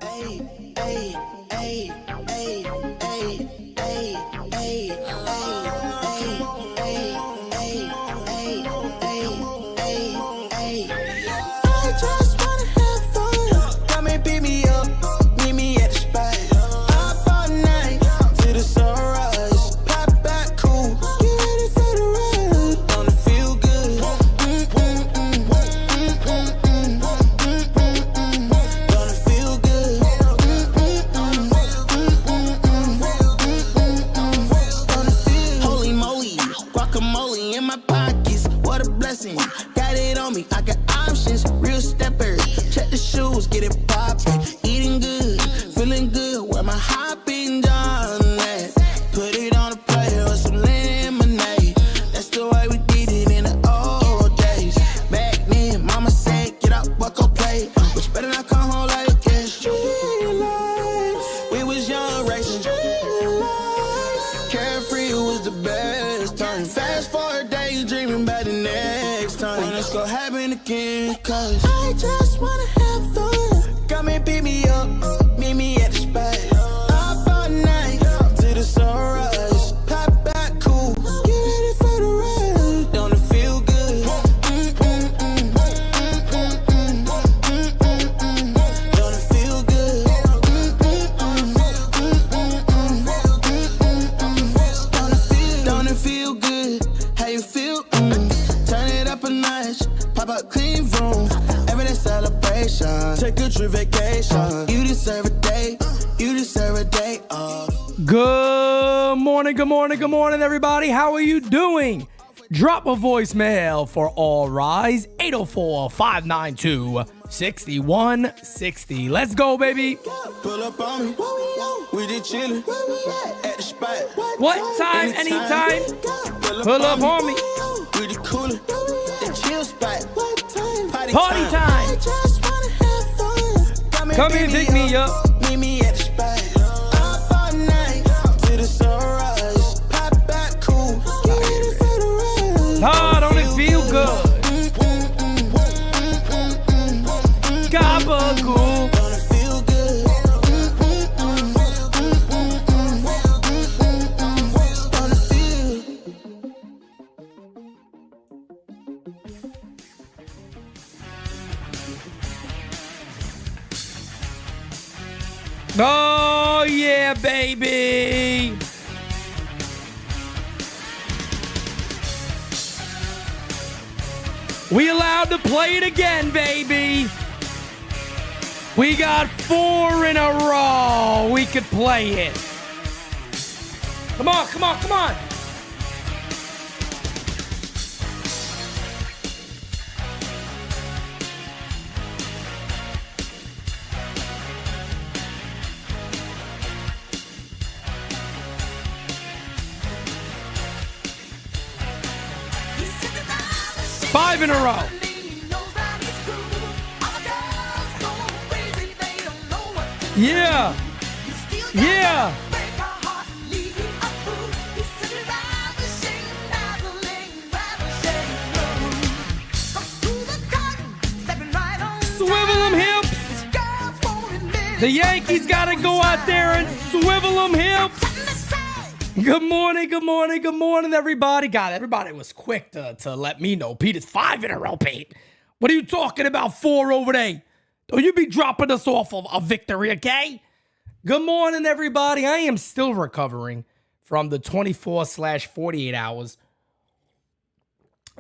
Hey, hey, hey, hey, hey, hey, hey, I just wanna have fun. Come and pick me up, meet me at the spot. Up all night till the sunrise. Pop back cool, get ready for the ride. Don't it feel good? Don't it feel good? Holy moly, guacamole in my pockets. What a blessing. Got it on me, I got options. Real stepper, check the shoes, get it poppin'. Eating good, feeling good. Where my hopping John at? Put it on a plate with some lemonade. That's the way we did it in the old days. Back then, mama said, get up, walk up, play. But you better not come home like this. Street lights, we was young racing. Street lights, carefree was the best time. Fast forward daydreaming about the next time. When it's gonna happen again, cause I just wanna have fun. Come and pick me up, meet me at the spot. Up all night till the sunrise. Pop back cool, get ready for the ride. Don't it feel good? Don't it feel good? Don't it feel good? How you feel? Turn it up a notch, pop up clean room. Everyday celebration, take a trip vacation. You deserve a day, you deserve a day off. Good morning, everybody. How are you doing? Drop a voicemail for All Rise, 804-592-6160. Let's go, baby. Pull up on me, we just chillin' at the spot. What time, anytime, pull up on me. We the coolin', the chill spot. Party time. I just wanna have fun. Come and pick me up. Meet me at the spot. Up all night till the sunrise. Pop back cool, get ready for the ride. Oh, don't it feel good? Gabagool. Don't it feel good? Don't it feel? Oh, yeah, baby. We allowed to play it again, baby. We got 4 in a row. We could play it. Come on, come on, come on. Five in a row. Yeah. Yeah. Swivel them hips. The Yankees got to go out there and swivel them hips. Good morning, everybody. God, everybody was quick to let me know. Pete, it's 5 in a row, Pete. What are you talking about, 4 over there? Don't you be dropping us off of a victory, okay? Good morning, everybody. I am still recovering from the 24/48 hours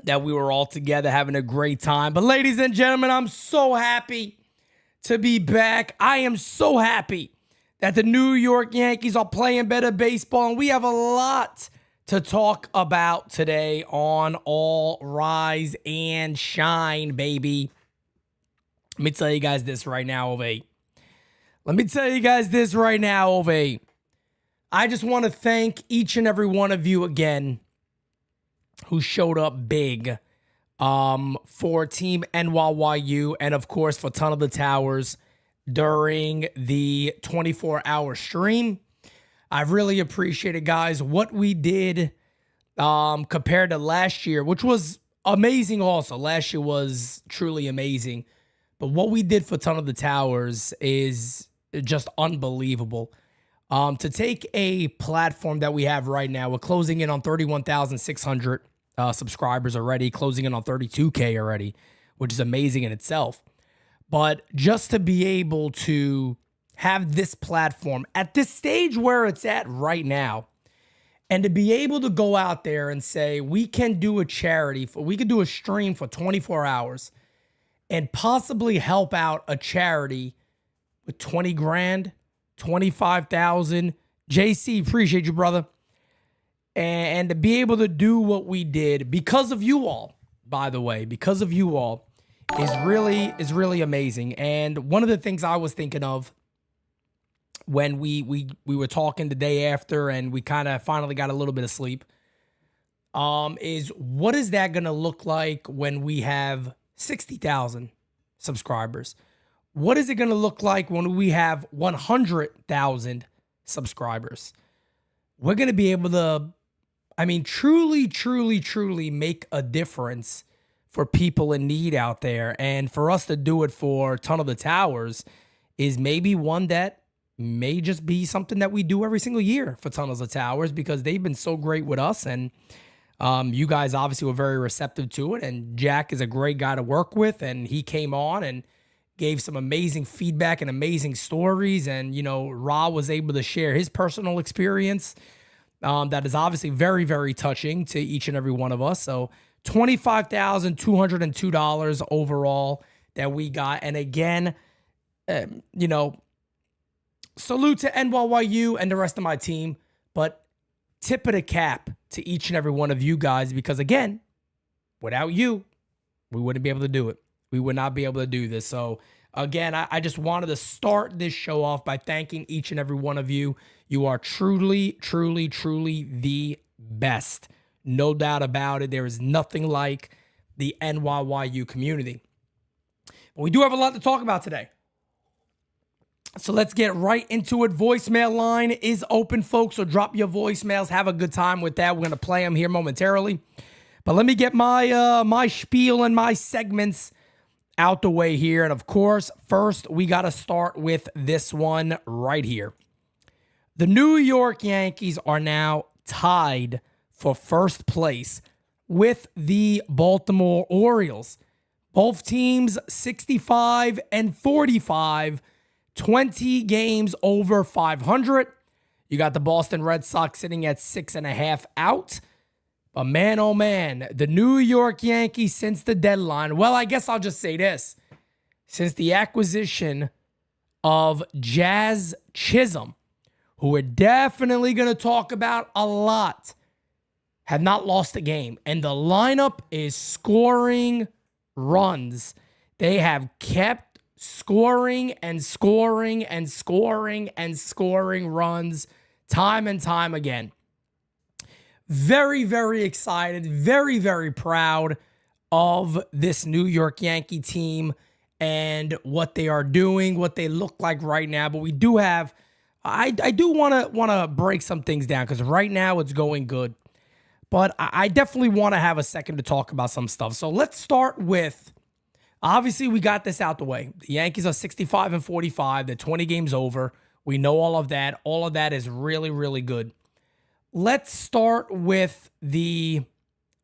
that we were all together having a great time. But ladies and gentlemen, I'm so happy to be back. I am so happy that the New York Yankees are playing better baseball, and we have a lot to talk about today on All Rise and Shine, baby. Let me tell you guys this right now, Ove. I just want to thank each and every one of you again who showed up big for Team NYYU and, of course, for Ton of the Towers during the 24-hour stream. I really appreciate it, guys. What we did compared to last year, which was amazing also. Last year was truly amazing. but what we did for Ton of the Towers is just unbelievable. To take a platform that we have right now, we're closing in on 31,600 subscribers already, closing in on 32K already, which is amazing in itself. But just to be able to have this platform at this stage where it's at right now, and to be able to go out there and say, we can do a charity, we could do a stream for 24 hours and possibly help out a charity with 20 grand, 25,000. JC, appreciate you, brother. And to be able to do what we did because of you all, by the way, because of you all is really amazing. And one of the things I was thinking of when we were talking the day after and we kind of finally got a little bit of sleep, is what is that going to look like when we have 60,000 subscribers? What is it going to look like when we have 100,000 subscribers? We're going to be able to, truly make a difference for people in need out there. And for us to do it for Ton of the Towers is maybe one that may just be something that we do every single year for Tunnels of Towers, because they've been so great with us. And you guys obviously were very receptive to it. And Jack is a great guy to work with. And he came on and gave some amazing feedback and amazing stories. And, Ra was able to share his personal experience. That is obviously very, very touching to each and every one of us. So $25,202 overall that we got. And again, salute to NYYU and the rest of my team, but tip of the cap to each and every one of you guys, because again, without you, we wouldn't be able to do it. We would not be able to do this. So again, I just wanted to start this show off by thanking each and every one of you. You are truly the best. No doubt about it. There is nothing like the NYYU community. But we do have a lot to talk about today. So let's get right into it. Voicemail line is open, folks. So drop your voicemails. Have a good time with that. We're going to play them here momentarily. But let me get my my spiel and my segments out the way here. And of course, first, we got to start with this one right here. The New York Yankees are now tied for first place with the Baltimore Orioles. Both teams 65 and 45. 20 games over 500. You got the Boston Red Sox sitting at 6.5 out. But man, oh man, the New York Yankees since the deadline, well, I guess I'll just say this. Since the acquisition of Jazz Chisholm, who we're definitely going to talk about a lot, have not lost a game. And the lineup is scoring runs. They have kept scoring runs time and time again. Very, very excited, very, very proud of this New York Yankee team and what they are doing, what they look like right now. But we do have, I do want to break some things down, because right now it's going good. But I definitely want to have a second to talk about some stuff. So let's start with, obviously, we got this out the way. The Yankees are 65 and 45. They're 20 games over. We know all of that. All of that is really, really good. Let's start with the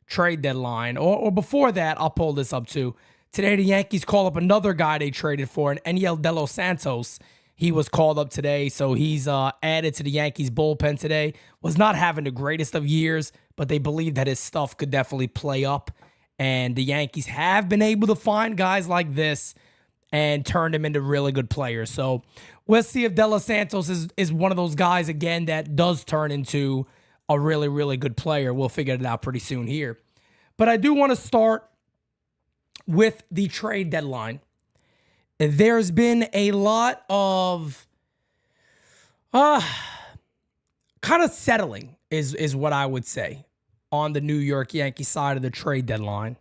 trade deadline. Or before that, I'll pull this up too. Today, the Yankees call up another guy they traded for, an Eniel De Los Santos. He was called up today, so he's added to the Yankees bullpen today. Was not having the greatest of years, but they believe that his stuff could definitely play up. And the Yankees have been able to find guys like this and turn them into really good players. So we'll see if De Los Santos is one of those guys, again, that does turn into a really, really good player. We'll figure it out pretty soon here. But I do want to start with the trade deadline. There's been a lot of kind of settling is what I would say on the New York Yankee side of the trade deadline.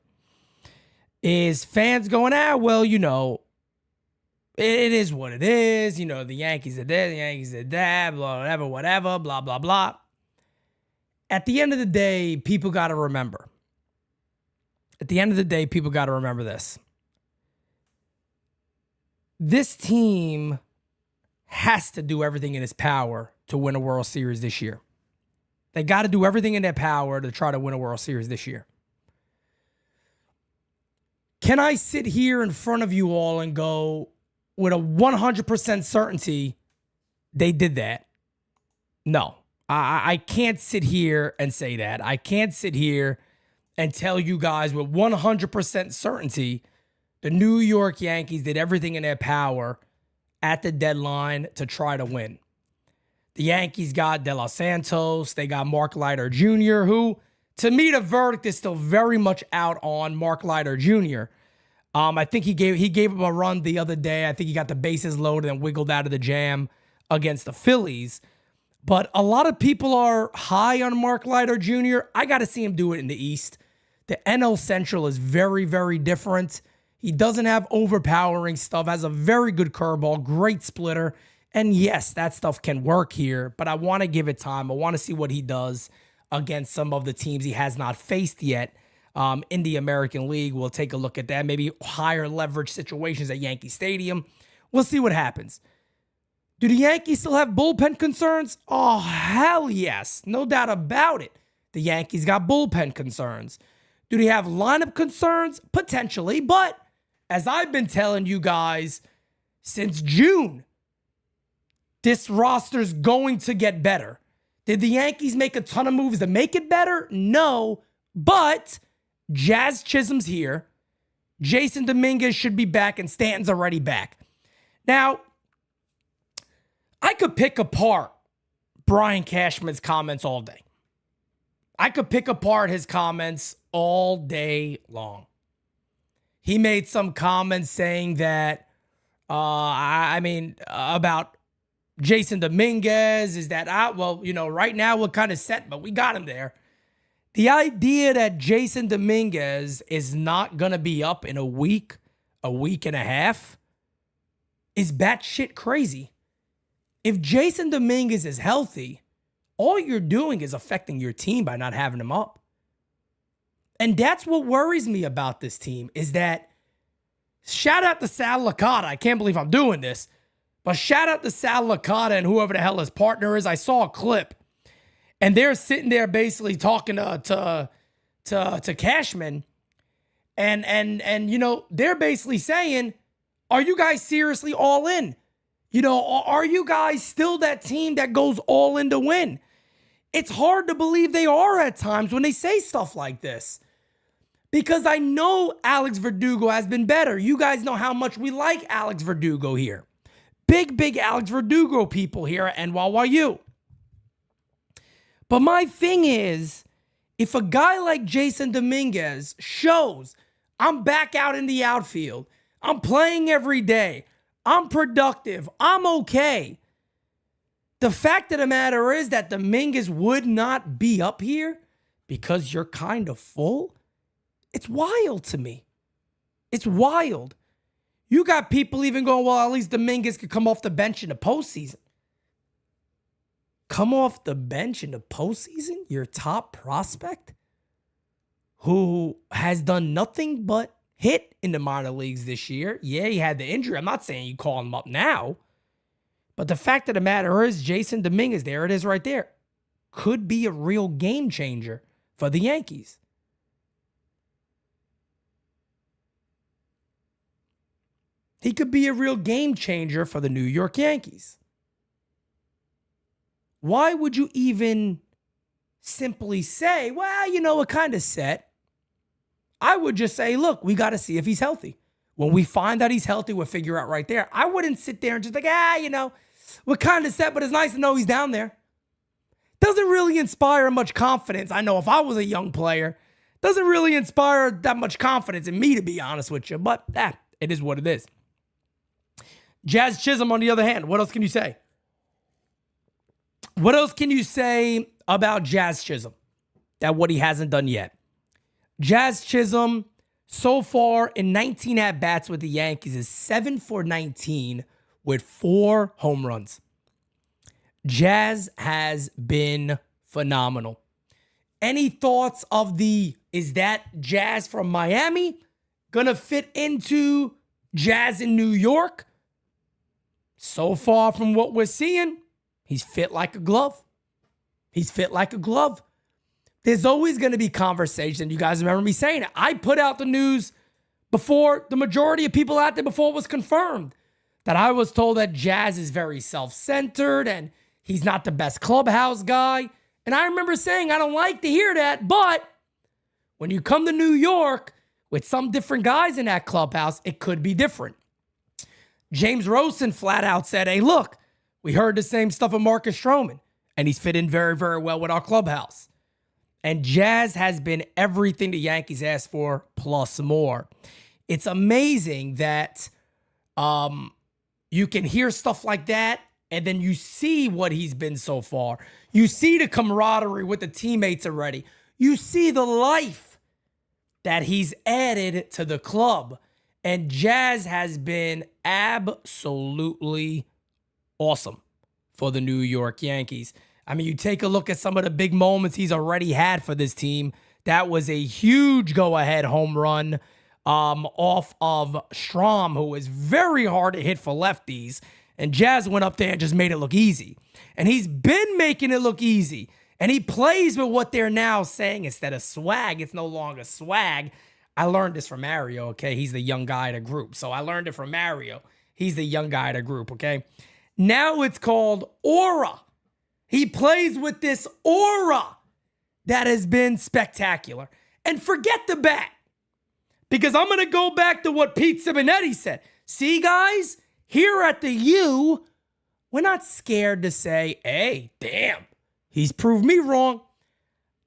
Is fans going, well, it is what it is. The Yankees are this, the Yankees are that, blah, whatever, blah, blah, blah. At the end of the day, people got to remember. At the end of the day, people got to remember this. this team has to do everything in its power to win a World Series this year. They got to do everything in their power to try to win a World Series this year. Can I sit here in front of you all and go with a 100% certainty they did that? No. I can't sit here and say that. I can't sit here and tell you guys with 100% certainty the New York Yankees did everything in their power at the deadline to try to win. The Yankees got De Los Santos. They got Mark Ligher Jr., who, to me, the verdict is still very much out on Mark Ligher Jr. I think he gave him a run the other day. I think he got the bases loaded and wiggled out of the jam against the Phillies. But a lot of people are high on Mark Ligher Jr. I got to see him do it in the East. The NL Central is very, very different. He doesn't have overpowering stuff, has a very good curveball, great splitter. And yes, that stuff can work here, but I want to give it time. I want to see what he does against some of the teams he has not faced yet in the American League. We'll take a look at that. Maybe higher leverage situations at Yankee Stadium. We'll see what happens. Do the Yankees still have bullpen concerns? Oh, hell yes. No doubt about it. The Yankees got bullpen concerns. Do they have lineup concerns? Potentially, but as I've been telling you guys since June, this roster's going to get better. Did the Yankees make a ton of moves to make it better? No, but Jazz Chisholm's here. Jason Dominguez should be back, and Stanton's already back. Now, I could pick apart Brian Cashman's comments all day. I could pick apart his comments all day long. He made some comments saying that, about Jason Dominguez, is that out? Well, right now we're kind of set, but we got him there. The idea that Jason Dominguez is not going to be up in a week and a half, is batshit crazy. If Jason Dominguez is healthy, all you're doing is affecting your team by not having him up. And that's what worries me about this team, is that, shout out to Sal Licata. I can't believe I'm doing this, but shout out to Sal Licata and whoever the hell his partner is. I saw a clip, and they're sitting there basically talking to Cashman, and they're basically saying, "Are you guys seriously all in? Are you guys still that team that goes all in to win?" It's hard to believe they are at times when they say stuff like this, because I know Alex Verdugo has been better. You guys know how much we like Alex Verdugo here. Big Alex Verdugo people here at NYU. But my thing is, if a guy like Jason Dominguez shows, I'm back out in the outfield, I'm playing every day, I'm productive, I'm okay. The fact of the matter is that Dominguez would not be up here because you're kind of full. It's wild to me. It's wild. You got people even going, well, at least Dominguez could come off the bench in the postseason. Come off the bench in the postseason? Your top prospect, who has done nothing but hit in the minor leagues this year. Yeah, he had the injury. I'm not saying you call him up now. But the fact of the matter is, Jason Dominguez, there it is right there, could be a real game changer for the Yankees. He could be a real game changer for the New York Yankees. Why would you even simply say, well, we're kind of set? I would just say, look, we got to see if he's healthy. When we find that he's healthy, we'll figure out right there. I wouldn't sit there and just like, we're kind of set, but it's nice to know he's down there. Doesn't really inspire much confidence. I know if I was a young player, doesn't really inspire that much confidence in me, to be honest with you. But it is what it is. Jazz Chisholm, on the other hand, what else can you say? What else can you say about Jazz Chisholm? That what he hasn't done yet. Jazz Chisholm, so far in 19 at-bats with the Yankees, is 7 for 19 with 4 home runs. Jazz has been phenomenal. Any thoughts of is that Jazz from Miami gonna fit into Jazz in New York? so far from what we're seeing, he's fit like a glove. He's fit like a glove. There's always going to be conversation. You guys remember me saying it. I put out the news before the majority of people out there before it was confirmed that I was told that Jazz is very self-centered and he's not the best clubhouse guy. And I remember saying, I don't like to hear that, but when you come to New York with some different guys in that clubhouse, it could be different. James Rosen flat out said, hey, look, we heard the same stuff of Marcus Stroman, and he's fit in very, very well with our clubhouse. And Jazz has been everything the Yankees asked for, plus more. It's amazing that you can hear stuff like that, and then you see what he's been so far. You see the camaraderie with the teammates already. You see the life that he's added to the club. And Jazz has been absolutely awesome for the New York Yankees. I mean, you take a look at some of the big moments he's already had for this team. That was a huge go-ahead home run off of Strom, who is very hard to hit for lefties. And Jazz went up there and just made it look easy. And he's been making it look easy. And he plays with what they're now saying instead of swag. It's no longer swag. I learned this from Mario, okay? He's the young guy of the group. So I learned it from Mario. He's the young guy of the group, okay? Now it's called aura. He plays with this aura that has been spectacular. And forget the bat. Because I'm going to go back to what Pete Simonetti said. See, guys, here at the U, we're not scared to say, hey, damn, he's proved me wrong.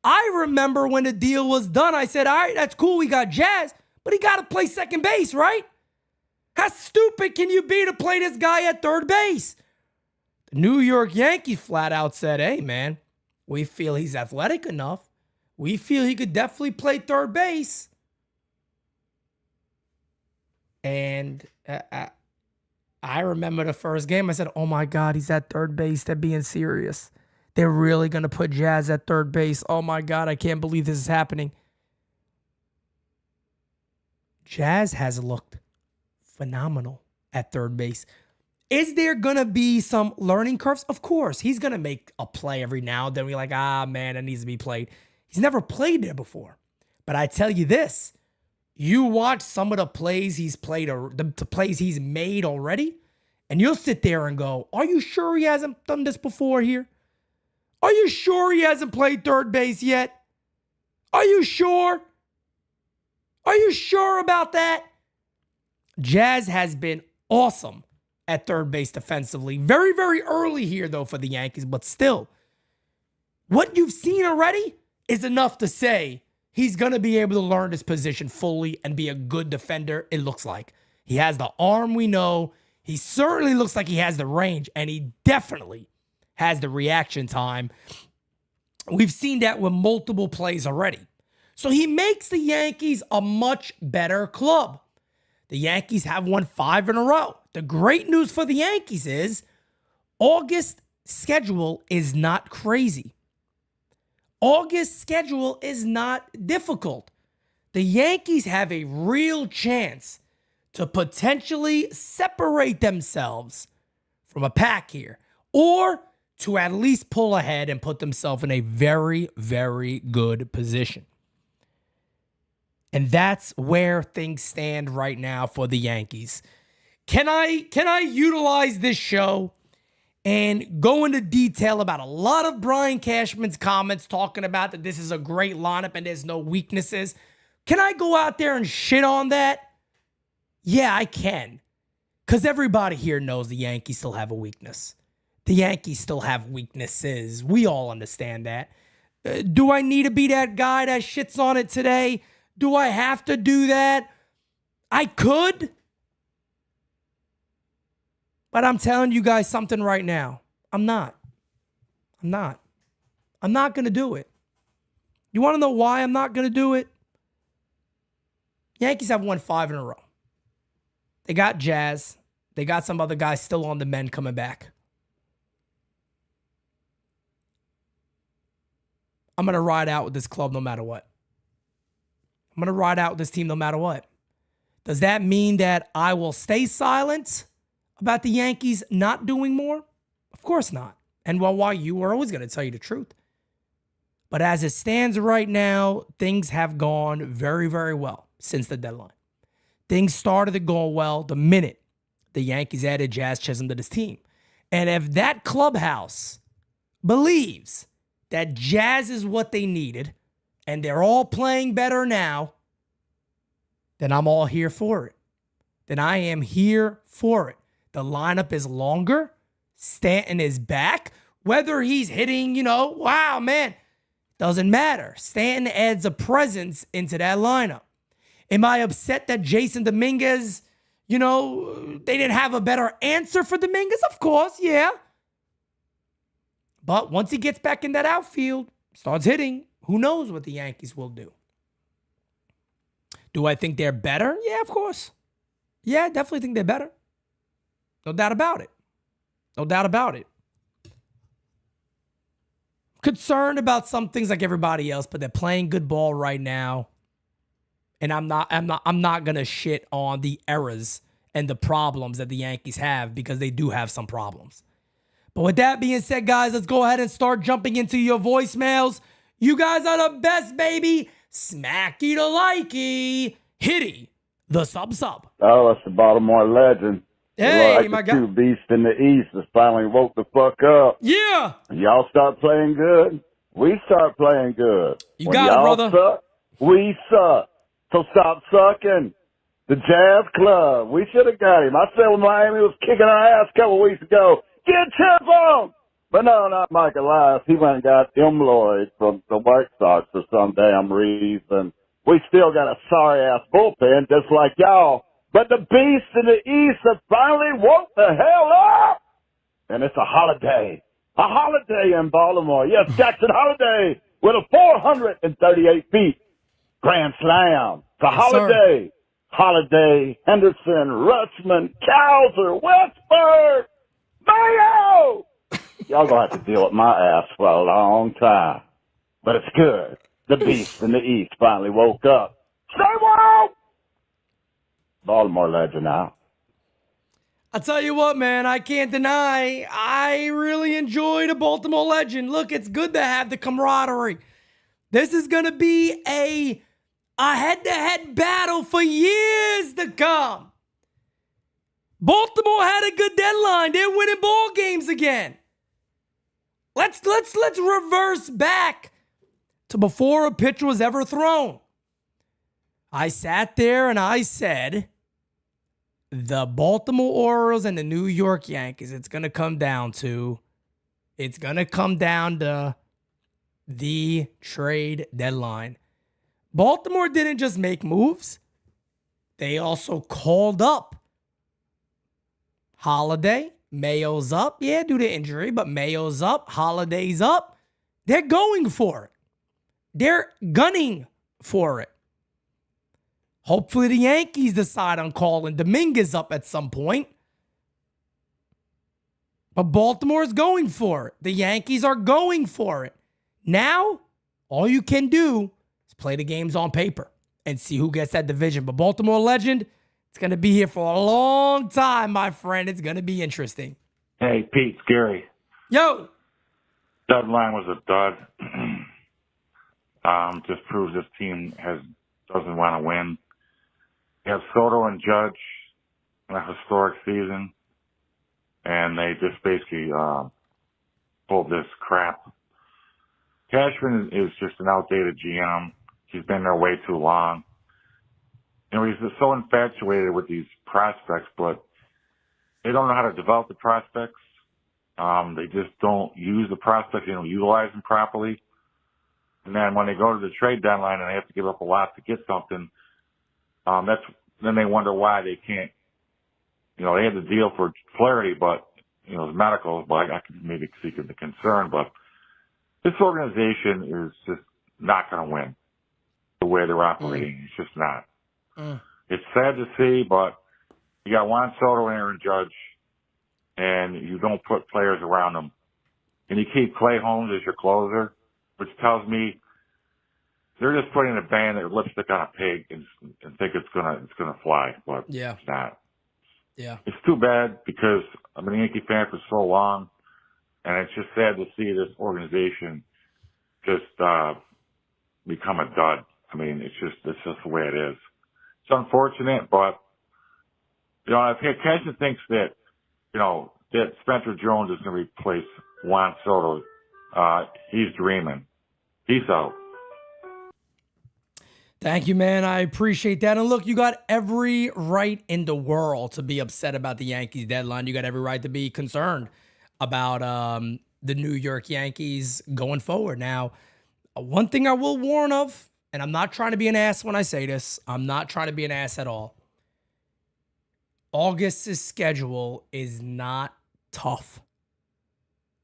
I remember when the deal was done, I said, all right, that's cool, we got Jazz, but he got to play second base, right? How stupid can you be to play this guy at third base? The New York Yankees flat out said, hey, man, we feel he's athletic enough. We feel he could definitely play third base. And I remember the first game, I said, oh my God, he's at third base. They're being serious. They're really going to put Jazz at third base. Oh my God, I can't believe this is happening. Jazz has looked phenomenal at third base. Is there going to be some learning curves? Of course. He's going to make a play every now and then. We're like, man, that needs to be played. He's never played there before. But I tell you this, you watch some of the plays he's played, or the plays he's made already, and you'll sit there and go, are you sure he hasn't done this before here? Are you sure he hasn't played third base yet? Are you sure? Are you sure about that? Jazz has been awesome at third base defensively. Very, very early here, though, for the Yankees, but still, what you've seen already is enough to say he's going to be able to learn his position fully and be a good defender, it looks like. He has the arm, we know. He certainly looks like he has the range, and he definitely has the reaction time. We've seen that with multiple plays already. So he makes the Yankees a much better club. The Yankees have won 5 in a row. The great news for the Yankees is August schedule is not crazy. August schedule is not difficult. The Yankees have a real chance to potentially separate themselves from a pack here, or to at least pull ahead and put themselves in a very, very good position. And that's where things stand right now for the Yankees. Can I utilize this show and go into detail about a lot of Brian Cashman's comments talking about that this is a great lineup and there's no weaknesses? Can I go out there and shit on that? Yeah, I can. Because everybody here knows the Yankees still have a weakness. The Yankees still have weaknesses. We all understand that. Do I need to be that guy that shits on it today? Do I have to do that? I could. But I'm telling you guys something right now. I'm not going to do it. You want to know why I'm not going to do it? Yankees have won 5 in a row. They got Jazz. They got some other guys still on the mend coming back. I'm going to ride out with this club no matter what. I'm going to ride out with this team no matter what. Does that mean that I will stay silent about the Yankees not doing more? Of course not. And why you were always going to tell you the truth. But as it stands right now, things have gone very, very well since the deadline. Things started to go well the minute the Yankees added Jazz Chisholm to this team. And if that clubhouse believes that Jazz is what they needed and they're all playing better now, then I'm all here for it. Then I am here for it. The lineup is longer. Stanton is back. Whether he's hitting, wow, man, doesn't matter. Stanton adds a presence into that lineup. Am I upset that Jason Dominguez, they didn't have a better answer for Dominguez? Of course, yeah. But once he gets back in that outfield, starts hitting, who knows what the Yankees will do. Do I think they're better? Yeah, of course. Yeah, I definitely think they're better. No doubt about it. No doubt about it. Concerned about some things like everybody else, but they're playing good ball right now. And I'm not gonna shit on the errors and the problems that the Yankees have, because they do have some problems. But with that being said, guys, let's go ahead and start jumping into your voicemails. You guys are the best, baby. Smacky to likey. Hitty the sub. Oh, that's the Baltimore legend. Hey, like my the guy. two beasts in the East has finally woke the fuck up. Yeah. Y'all start playing good, we start playing good. You When got it, y'all brother. suck, we suck. So stop sucking. The Jazz Club, we should have got him. I said when Miami was kicking our ass a couple weeks ago, get Chisholm! But no, not Mike Elias. He went and got M. Lloyd from the White Sox for some damn reason. We still got a sorry-ass bullpen just like y'all. But the beasts in the East have finally woke the hell up! And it's a holiday. A holiday in Baltimore. Yes, Jackson Holiday with a 438 feet grand slam. It's a holiday. Sir. Holiday, Henderson, Rushman, Cowser, Westberg, Mayo! Y'all gonna have to deal with my ass for a long time. But it's good. The beast in the East finally woke up. Stay woke! Baltimore legend out. I'll tell you what, man, I can't deny, I really enjoy the Baltimore legend. Look, it's good to have the camaraderie. This is going to be a head-to-head battle for years to come. Baltimore had a good deadline. They're winning ball games again. Let's reverse back to before a pitch was ever thrown. I sat there and I said, the Baltimore Orioles and the New York Yankees, it's going to come down to the trade deadline. Baltimore didn't just make moves. They also called up Holiday. Mayo's up. Yeah, due to injury, but Mayo's up. Holiday's up. They're going for it. They're gunning for it. Hopefully the Yankees decide on calling Dominguez up at some point. But Baltimore is going for it. The Yankees are going for it. Now, all you can do is play the games on paper and see who gets that division. But Baltimore legend, it's going to be here for a long time, my friend. It's going to be interesting. Hey, Pete, Gary. Yo. Deadline was a dud. Just proves this team doesn't want to win. You have Soto and Judge in a historic season, and they just basically pulled this crap. Cashman is just an outdated GM. He's been there way too long. He's just so infatuated with these prospects, but they don't know how to develop the prospects. They just don't use the prospects. They don't utilize them properly. And then when they go to the trade deadline and they have to give up a lot to get something, then they wonder why they can't. They had the deal for Flaherty, but the medical. But I can maybe see the concern. But this organization is just not going to win the way they're operating. It's just not. It's sad to see, but you got Juan Soto and Aaron Judge, and you don't put players around them, and you keep Clay Holmes as your closer, which tells me they're just putting a band of lipstick on a pig and think it's gonna fly, but yeah. It's not. Yeah. It's too bad because I've been a Yankee fan for so long, and it's just sad to see this organization just become a dud. I mean, it's just the way it is. It's unfortunate, but if Kenton thinks that that Spencer Jones is going to replace Juan Soto, he's dreaming. Peace out. Thank you, man. I appreciate that. And look, you got every right in the world to be upset about the Yankees deadline. You got every right to be concerned about the New York Yankees going forward. Now, one thing I will warn of, and I'm not trying to be an ass when I say this. I'm not trying to be an ass at all. August's schedule is not tough.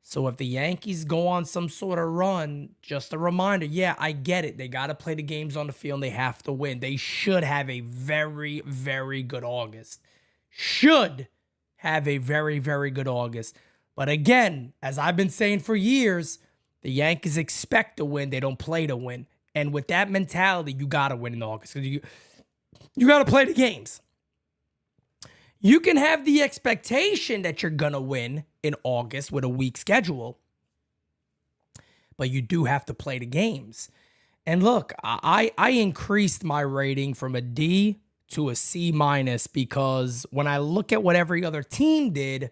So if the Yankees go on some sort of run, just a reminder, yeah, I get it. They got to play the games on the field and they have to win. They should have a very, very good August. Should have a very, very good August. But again, as I've been saying for years, the Yankees expect to win. They don't play to win. And with that mentality, you got to win in August. Because you got to play the games. You can have the expectation that you're going to win in August with a weak schedule, but you do have to play the games. And look, I increased my rating from a D to a C- because when I look at what every other team did,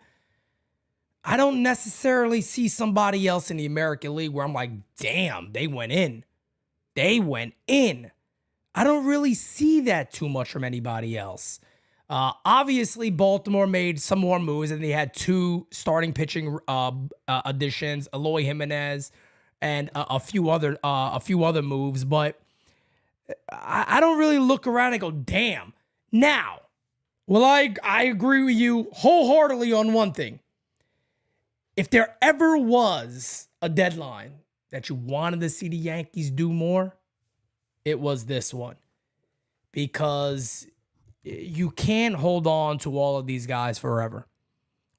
I don't necessarily see somebody else in the American League where I'm like, damn, they went in. They went in. I don't really see that too much from anybody else. Obviously, Baltimore made some more moves, and they had two starting pitching additions, Eloy Jimenez, and a few other moves. But I don't really look around and go, "Damn!" Now, well, I agree with you wholeheartedly on one thing. If there ever was a deadline that you wanted to see the Yankees do more, it was this one, because you can't hold on to all of these guys forever.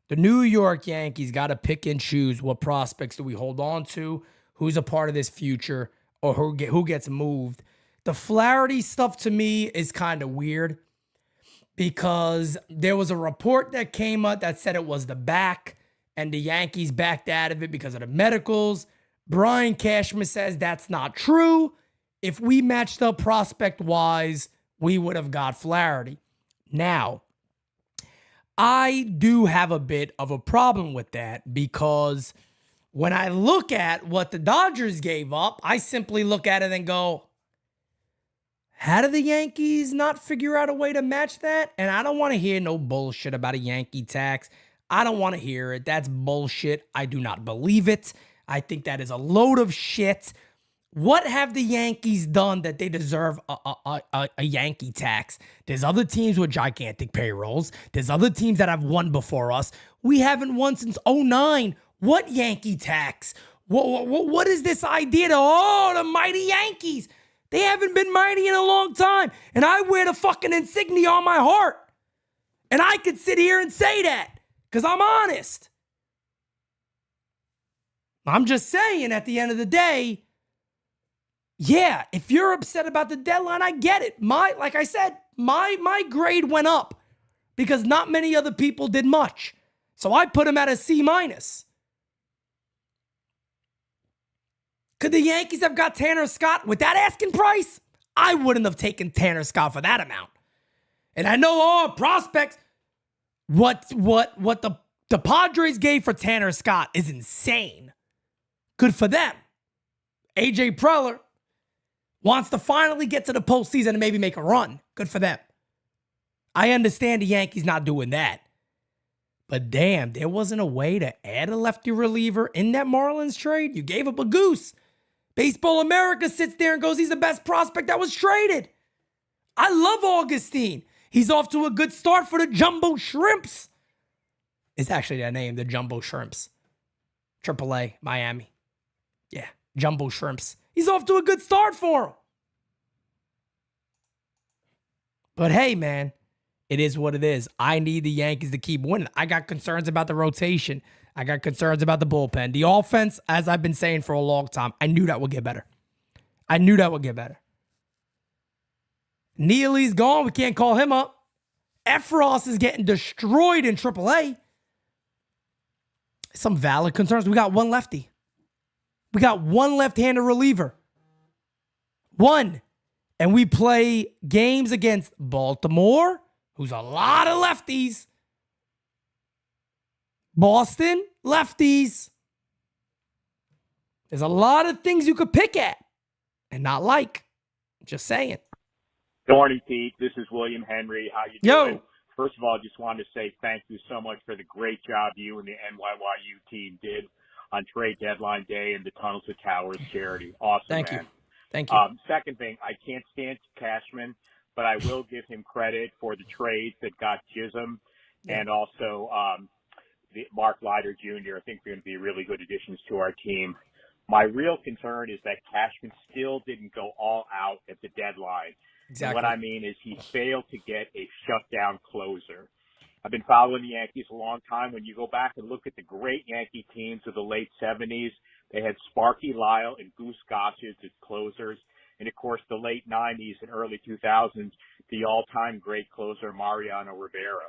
The New York Yankees got to pick and choose what prospects do we hold on to, who's a part of this future, or who gets moved. The Flaherty stuff to me is kind of weird because there was a report that came up that said it was the back, and the Yankees backed out of it because of the medicals. Brian Cashman says that's not true. If we matched up prospect-wise, we would have got Flaherty. Now, I do have a bit of a problem with that because when I look at what the Dodgers gave up, I simply look at it and go, how did the Yankees not figure out a way to match that? And I don't want to hear no bullshit about a Yankee tax. I don't want to hear it. That's bullshit. I do not believe it. I think that is a load of shit. What have the Yankees done that they deserve a Yankee tax? There's other teams with gigantic payrolls. There's other teams that have won before us. We haven't won since 2009. What Yankee tax? What is this idea the mighty Yankees? They haven't been mighty in a long time. And I wear the fucking insignia on my heart. And I could sit here and say that because I'm honest. I'm just saying at the end of the day, yeah, if you're upset about the deadline, I get it. Like I said, my grade went up because not many other people did much. So I put him at a C-. Could the Yankees have got Tanner Scott with that asking price? I wouldn't have taken Tanner Scott for that amount. And I know prospects, what the Padres gave for Tanner Scott is insane. Good for them. AJ Preller wants to finally get to the postseason and maybe make a run. Good for them. I understand the Yankees not doing that. But damn, there wasn't a way to add a lefty reliever in that Marlins trade. You gave up a goose. Baseball America sits there and goes, he's the best prospect that was traded. I love Augustine. He's off to a good start for the Jumbo Shrimps. It's actually their name, the Jumbo Shrimps. AAA, Miami. Yeah, Jumbo Shrimps. He's off to a good start for him. But hey, man, it is what it is. I need the Yankees to keep winning. I got concerns about the rotation. I got concerns about the bullpen. The offense, as I've been saying for a long time, I knew that would get better. I knew that would get better. Neely's gone. We can't call him up. Efros is getting destroyed in AAA. Some valid concerns. We got one lefty. We got one left-handed reliever. One. And we play games against Baltimore, who's a lot of lefties. Boston, lefties. There's a lot of things you could pick at and not like. Just saying. Good morning, Pete. This is William Henry. How you doing? First of all, I just wanted to say thank you so much for the great job you and the NYYU team did on trade deadline day and the Tunnels to Towers charity. Awesome, Thank man. you. Thank you. Second thing, I can't stand Cashman, but I will give him credit for the trades that got Chisholm and also the Mark Ligher Jr. I think they're going to be really good additions to our team. My real concern is that Cashman still didn't go all out at the deadline. Exactly. And what I mean is he failed to get a shutdown closer. I've been following the Yankees a long time. When you go back and look at the great Yankee teams of the late 70s, they had Sparky Lyle and Goose Gossage as closers. And, of course, the late 90s and early 2000s, the all-time great closer, Mariano Rivera.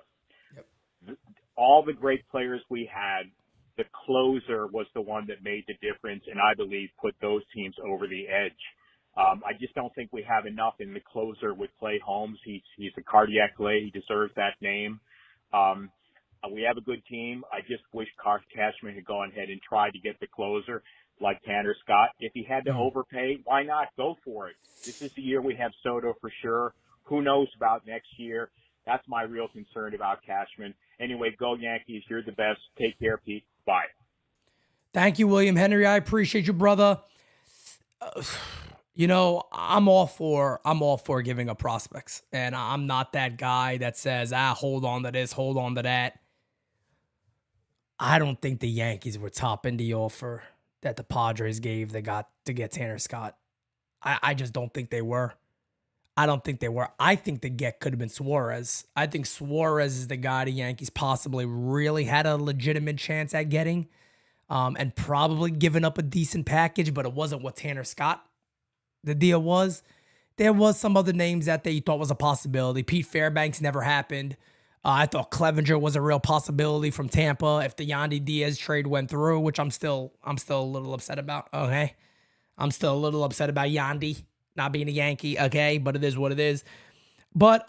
Yep. All the great players we had, the closer was the one that made the difference and I believe put those teams over the edge. I just don't think we have enough in the closer with Clay Holmes. He's a cardiac Clay. He deserves that name. We have a good team. I just wish Cashman had gone ahead and tried to get the closer like Tanner Scott. If he had to overpay, why not go for it? This is the year we have Soto for sure. Who knows about next year? That's my real concern about Cashman. Anyway, go Yankees. You're the best. Take care, Pete. Bye. Thank you, William Henry. I appreciate you, brother. You know, I'm all for giving up prospects. And I'm not that guy that says, hold on to this, hold on to that. I don't think the Yankees were topping the offer that the Padres gave they got to get Tanner Scott. I just don't think they were. I don't think they were. I think the get could have been Suarez. I think Suarez is the guy the Yankees possibly really had a legitimate chance at getting and probably giving up a decent package, but it wasn't what Tanner Scott, the deal was. There was some other names that they thought was a possibility. Pete Fairbanks never happened. I thought Clevenger was a real possibility from Tampa if the Yandy Diaz trade went through, which I'm still a little upset about. Okay. I'm still a little upset about Yandy not being a Yankee. Okay. But it is what it is. But,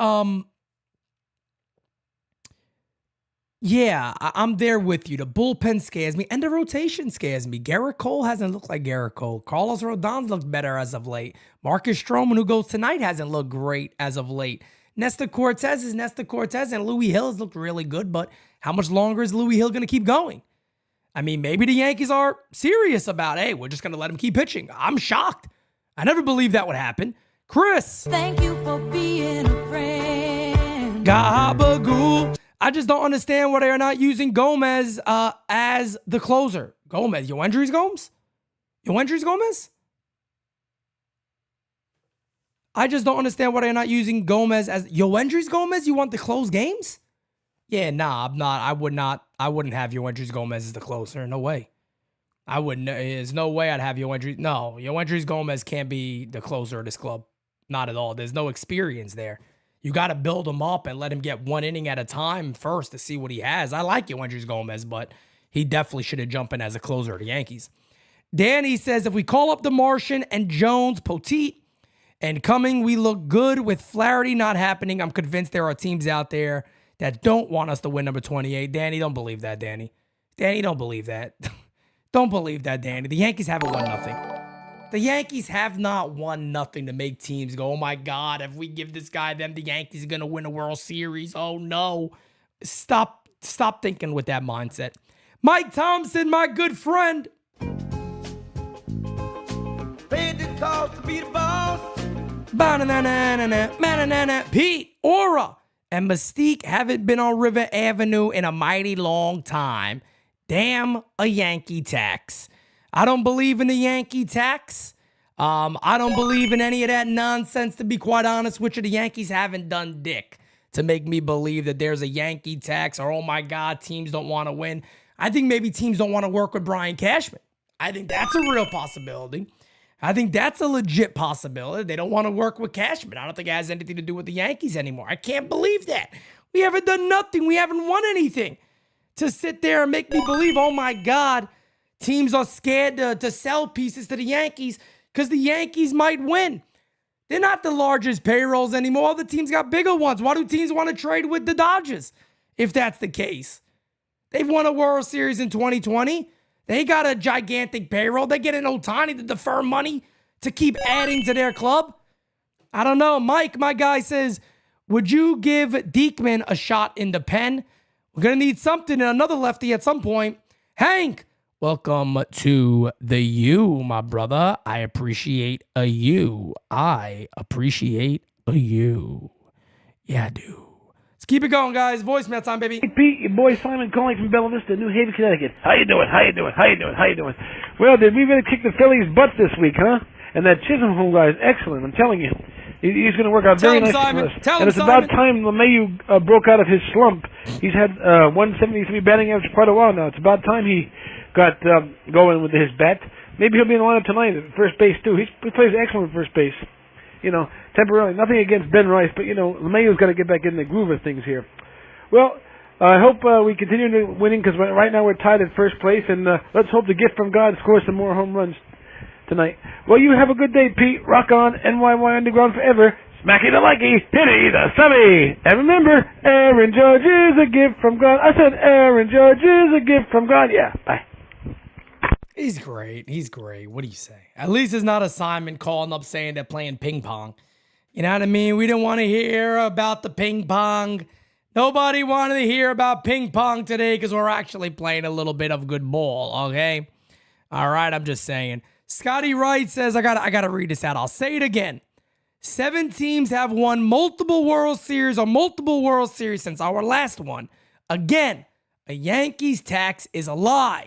yeah, I'm there with you. The bullpen scares me, and the rotation scares me. Garrett Cole hasn't looked like Garrett Cole. Carlos Rodon's looked better as of late. Marcus Stroman, who goes tonight, hasn't looked great as of late. Nestor Cortez is Nestor Cortez, and Louis Hill has looked really good, but how much longer is Louis Hill going to keep going? I mean, maybe the Yankees are serious about, hey, we're just going to let him keep pitching. I'm shocked. I never believed that would happen. Chris. Thank you for being a friend. Gabagool. I just don't understand why they're not using Gomez as the closer. Gomez, Yoendrys Gomez? Yoendrys Gomez? I just don't understand why they're not using Gomez as Yoendrys Gomez. You want to close games? Yeah, nah, I'm not. I wouldn't have Yoendrys Gomez as the closer. No way. I wouldn't. There's no way I'd have Yoendrys. No, Yoendrys Gomez can't be the closer of this club. Not at all. There's no experience there. You got to build him up and let him get one inning at a time first to see what he has. I like Yoendrys Gomez, but he definitely should have jumped in as a closer of the Yankees. Danny says, if we call up the Martian and Jones, Poteet, and Cumming, we look good. With Flaherty not happening, I'm convinced there are teams out there that don't want us to win number 28. Danny, don't believe that, Danny. Danny, don't believe that. Don't believe that, Danny. The Yankees haven't won nothing. The Yankees have not won nothing to make teams go, oh my God, if we give this guy them, the Yankees are going to win a World Series. Oh no. Stop thinking with that mindset. Mike Thompson, my good friend. Paid the cost to be the boss. Pete, Aura, and Mystique haven't been on River Avenue in a mighty long time. Damn a Yankee tax. I don't believe in the Yankee tax. I don't believe in any of that nonsense, to be quite honest with you. The Yankees haven't done dick to make me believe that there's a Yankee tax or, oh my God, teams don't want to win. I think maybe teams don't want to work with Brian Cashman. I think that's a real possibility. I think that's a legit possibility. They don't want to work with Cashman. I don't think it has anything to do with the Yankees anymore. I can't believe that. We haven't done nothing. We haven't won anything. To sit there and make me believe, oh my God, teams are scared to sell pieces to the Yankees because the Yankees might win. They're not the largest payrolls anymore. All the teams got bigger ones. Why do teams want to trade with the Dodgers if that's the case? They've won a World Series in 2020. They got a gigantic payroll. They get an Ohtani to defer money to keep adding to their club. I don't know. Mike, my guy, says, would you give Diekman a shot in the pen? We're going to need something and another lefty at some point. Hank, welcome to the U, my brother. I appreciate a U. I appreciate a U. Yeah, I do. Let's keep it going, guys. Voicemail time, baby. Hey, Pete, your boy Simon calling from Bella Vista, New Haven, Connecticut. How you doing? Well, did we really kick the Phillies' butts this week, huh? And that Chisholm guy is excellent, I'm telling you. He's going to work out very nicely for us. And it's about time LeMahieu broke out of his slump. He's had 173 batting average for quite a while now. It's about time he got going with his bat. Maybe he'll be in the lineup tonight at first base, too. He plays excellent at first base. You know, temporarily. Nothing against Ben Rice, but, you know, LeMahieu's got to get back in the groove of things here. Well, I hope we continue winning because right now we're tied at first place, and let's hope the gift from God scores some more home runs tonight. Well, you have a good day, Pete. Rock on, NYY Underground forever. Smacky the likey, hitty the subby. And remember, Aaron Judge is a gift from God. I said Aaron Judge is a gift from God. Yeah, bye. He's great. He's great. What do you say? At least it's not a Simon calling up saying they're playing ping pong. You know what I mean? We didn't want to hear about the ping pong. Nobody wanted to hear about ping pong today because we're actually playing a little bit of good ball, okay? All right, I'm just saying. Scotty Wright says, I gotta read this out. I'll say it again. 7 teams have won multiple World Series since our last one. Again, a Yankees tax is a lie.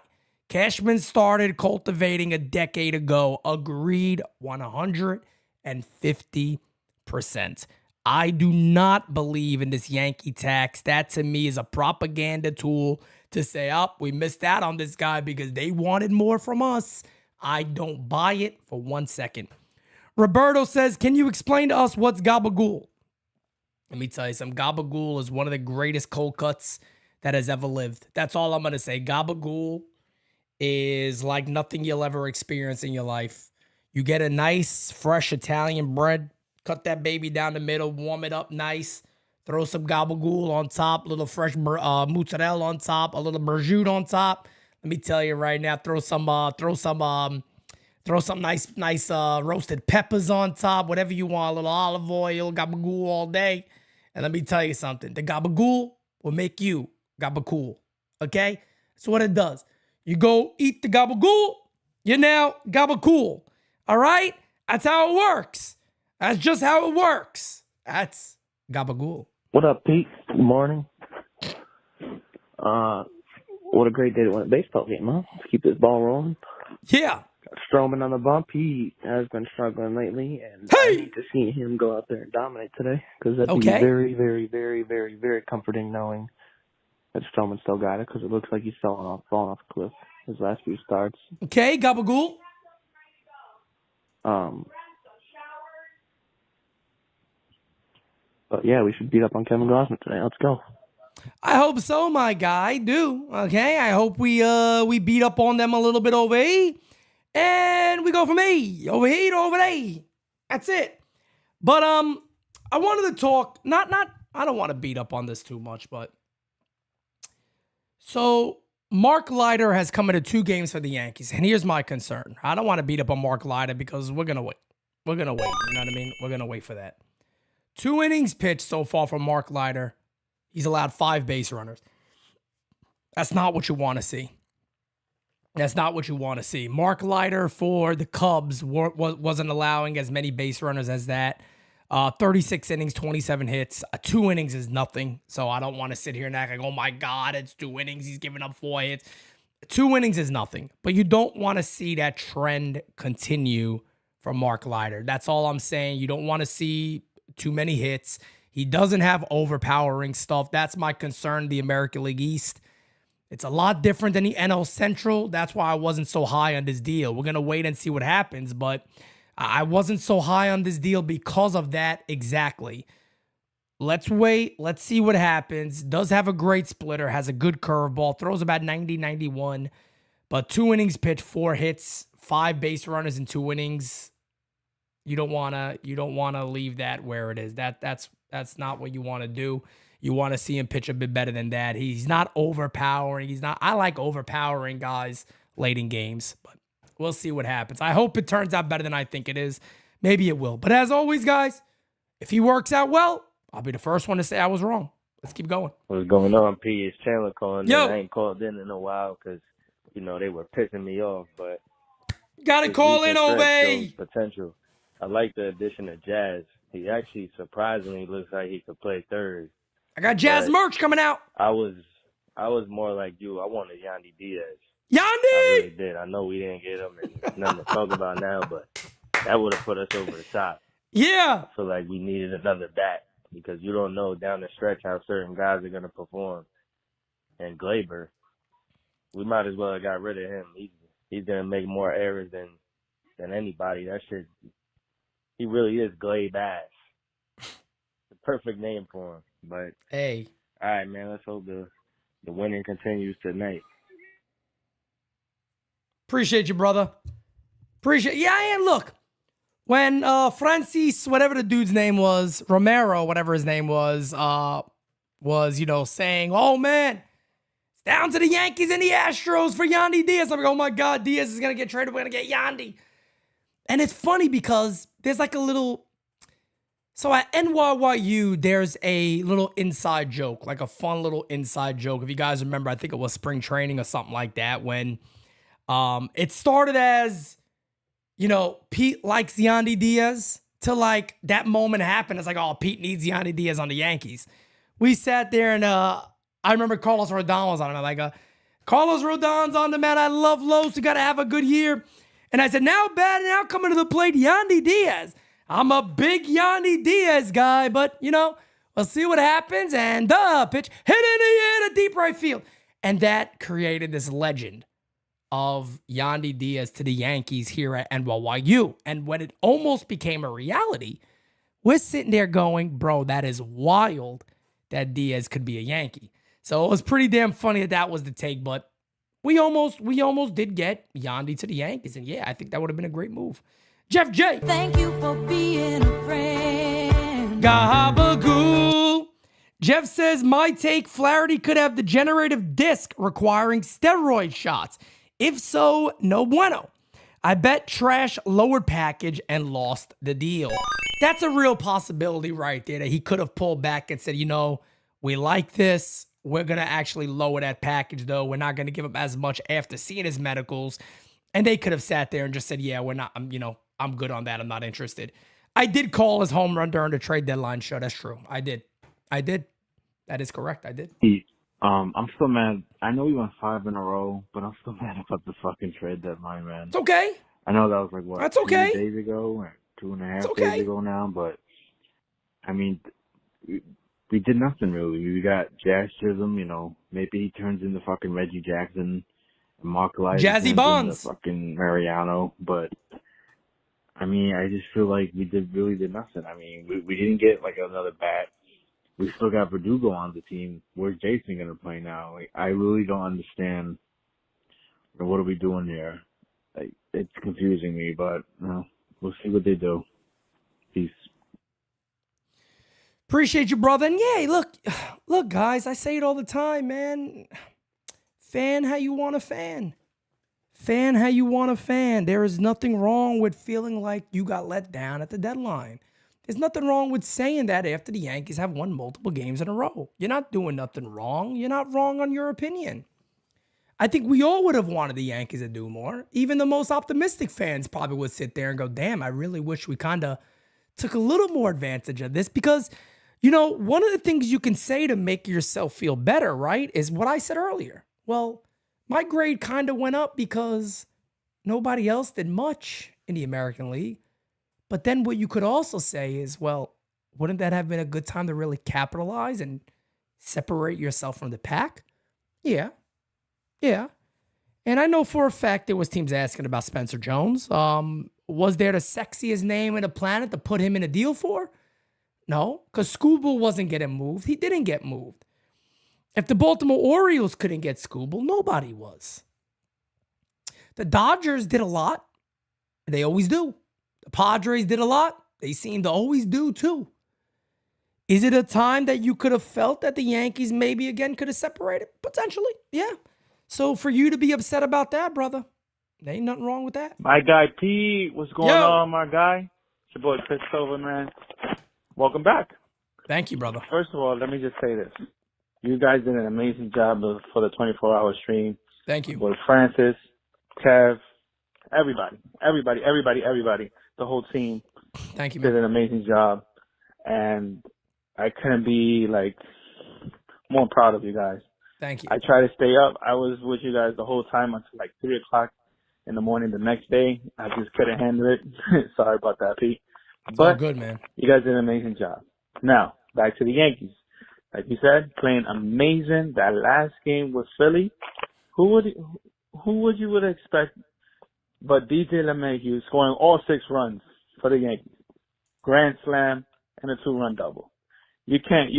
Cashman started cultivating a decade ago. Agreed 150%. I do not believe in this Yankee tax. That to me is a propaganda tool to say, we missed out on this guy because they wanted more from us. I don't buy it for 1 second. Roberto says, can you explain to us what's gabagool? Let me tell you something. Gabagool is one of the greatest cold cuts that has ever lived. That's all I'm going to say. Gabagool is like nothing you'll ever experience in your life. You get a nice, fresh Italian bread, cut that baby down the middle, warm it up nice, throw some gabagool on top, a little fresh mozzarella on top, a little prosciutto on top. Let me tell you right now, throw some nice roasted peppers on top, whatever you want, a little olive oil, gabagool all day. And let me tell you something, the gabagool will make you gabagool, okay? That's what it does. You go eat the gabagool, you're now gabagool, all right? That's how it works. That's just how it works. That's gabagool. What up, Pete? Good morning. What a great day to win a baseball game, huh? Let's keep this ball rolling. Yeah. Got Stroman on the bump. He has been struggling lately, and I need to see him go out there and dominate today because that'd be very, very, very, very, very comforting knowing that Stroman still got it because it looks like he's falling off a cliff his last few starts. Okay, gabagool. But yeah, we should beat up on Kevin Gausman today. Let's go. I hope so, my guy. I do. Okay, I hope we beat up on them a little bit over here, and we go from A over here to over there. That's it. But I wanted to talk. Not. I don't want to beat up on this too much, but so Mark Ligher has come into 2 games for the Yankees, and here's my concern. I don't want to beat up on Mark Ligher because we're gonna wait. You know what I mean? We're gonna wait for that. 2 innings pitched so far from Mark Ligher. He's allowed 5 base runners. That's not what you want to see. Mark Ligher for the Cubs wasn't allowing as many base runners as that. 36 innings, 27 hits. 2 innings is nothing. So I don't want to sit here and act like, oh my God, it's 2 innings. He's giving up 4 hits. 2 innings is nothing. But you don't want to see that trend continue from Mark Ligher. That's all I'm saying. You don't want to see too many hits. He doesn't have overpowering stuff. That's my concern, the American League East. It's a lot different than the NL Central. That's why I wasn't so high on this deal. We're going to wait and see what happens, but I wasn't so high on this deal because of that exactly. Let's wait. Let's see what happens. Does have a great splitter, has a good curveball, throws about 90, 91, but 2 innings pitched, 4 hits, 5 base runners in 2 innings. You don't wanna leave that where it is. That's not what you want to do. You want to see him pitch a bit better than that. He's not overpowering. I like overpowering guys late in games, but we'll see what happens. I hope it turns out better than I think it is. Maybe it will. But as always, guys, if he works out well, I'll be the first one to say I was wrong. Let's keep going. What's going on, P? It's Chandler calling. Yo. I ain't called in a while because, they were pissing me off. But Gotta call in, Ove. Potential. I like the addition of Jazz. He actually surprisingly looks like he could play third. I got Jazz merch coming out. I was more like you. I wanted Yandy Diaz. Yandy! I really did. I know we didn't get him and nothing to talk about now, but that would have put us over the top. Yeah. I feel like we needed another bat because you don't know down the stretch how certain guys are going to perform. And Gleyber, we might as well have got rid of him. He's going to make more errors than anybody. That shit, he really is Glabe ass. The perfect name for him. But hey, all right, man. Let's hope the winning continues tonight. Appreciate you, brother. Yeah, and look, when Francis, whatever the dude's name was, Romero, whatever his name was saying, "Oh man, it's down to the Yankees and the Astros for Yandy Diaz." I'm like, "Oh my God, Diaz is gonna get traded. We're gonna get Yandy." And it's funny because there's like a little. So at NYU, there's a little inside joke, like a fun little inside joke. If you guys remember, I think it was spring training or something like that when it started as, Pete likes Yandy Diaz to like that moment happened. It's like, oh, Pete needs Yandy Diaz on the Yankees. We sat there and I remember Carlos Rodon was on it. I'm like, Carlos Rodon's on the man. I love Los. You got to have a good year. And I said, now coming to the plate, Yandy Diaz. I'm a big Yandy Diaz guy, but, we'll see what happens. And the pitch hit in the air to deep right field. And that created this legend of Yandy Diaz to the Yankees here at NYU. And when it almost became a reality, we're sitting there going, bro, that is wild that Diaz could be a Yankee. So it was pretty damn funny that was the take, but we almost did get Yandy to the Yankees. And yeah, I think that would have been a great move. Jeff J. Thank you for being a friend. Gabagool. Jeff says, my take, Flaherty could have degenerative disc requiring steroid shots. If so, no bueno. I bet Trash lowered package and lost the deal. That's a real possibility right there that he could have pulled back and said, we like this. We're going to actually lower that package, though. We're not going to give him as much after seeing his medicals. And they could have sat there and just said, yeah, we're not, I'm good on that. I'm not interested. I did call his home run during the trade deadline show. That's true. I did. That is correct. I did. I'm still mad. I know we went 5 in a row, but I'm still mad about the fucking trade deadline, man. It's okay. I know that was like, what, That's okay. 2 days ago or 2.5 days ago now, but I mean, we did nothing really. We got Jazz Chisholm, maybe he turns into fucking Reggie Jackson, and Mark Ligher Jazzy Bonds, fucking Mariano, but I mean, I just feel like we really did nothing. I mean, we didn't get like another bat. We still got Verdugo on the team. Where's Jason going to play now? Like, I really don't understand. What are we doing here? Like, it's confusing me, but we'll see what they do. Peace. Appreciate you, brother. And yeah, look, guys, I say it all the time, man. Fan how you want to fan. Fan how you want to fan. There is nothing wrong with feeling like you got let down at the deadline. There's nothing wrong with saying that after the Yankees have won multiple games in a row. You're not doing nothing wrong. You're not wrong on your opinion. I think we all would have wanted the Yankees to do more. Even the most optimistic fans probably would sit there and go, damn, I really wish we kind of took a little more advantage of this because, one of the things you can say to make yourself feel better, right, is what I said earlier. Well, my grade kind of went up because nobody else did much in the American League. But then what you could also say is, well, wouldn't that have been a good time to really capitalize and separate yourself from the pack? Yeah. And I know for a fact there was teams asking about Spencer Jones. Was there the sexiest name in the planet to put him in a deal for? No, because Skubal wasn't getting moved. He didn't get moved. If the Baltimore Orioles couldn't get Skubal, nobody was. The Dodgers did a lot. They always do. The Padres did a lot. They seem to always do too. Is it a time that you could have felt that the Yankees maybe again could have separated? Potentially, yeah. So for you to be upset about that, brother, there ain't nothing wrong with that. My guy P, what's going on, my guy? It's your boy Chris Silver, man. Welcome back. Thank you, brother. First of all, let me just say this. You guys did an amazing job for the 24-hour stream. Thank you. With Francis, Kev, everybody, the whole team. Thank you, man. Did an amazing job. And I couldn't be, more proud of you guys. Thank you. I try to stay up. I was with you guys the whole time until 3 o'clock in the morning the next day. I just couldn't handle it. Sorry about that, Pete. It's but all good, man. You guys did an amazing job. Now, back to the Yankees. Like you said, playing amazing. That last game with Philly, who would you expect but DJ LeMahieu scoring all 6 runs for the Yankees? Grand slam and a 2-run double. You can't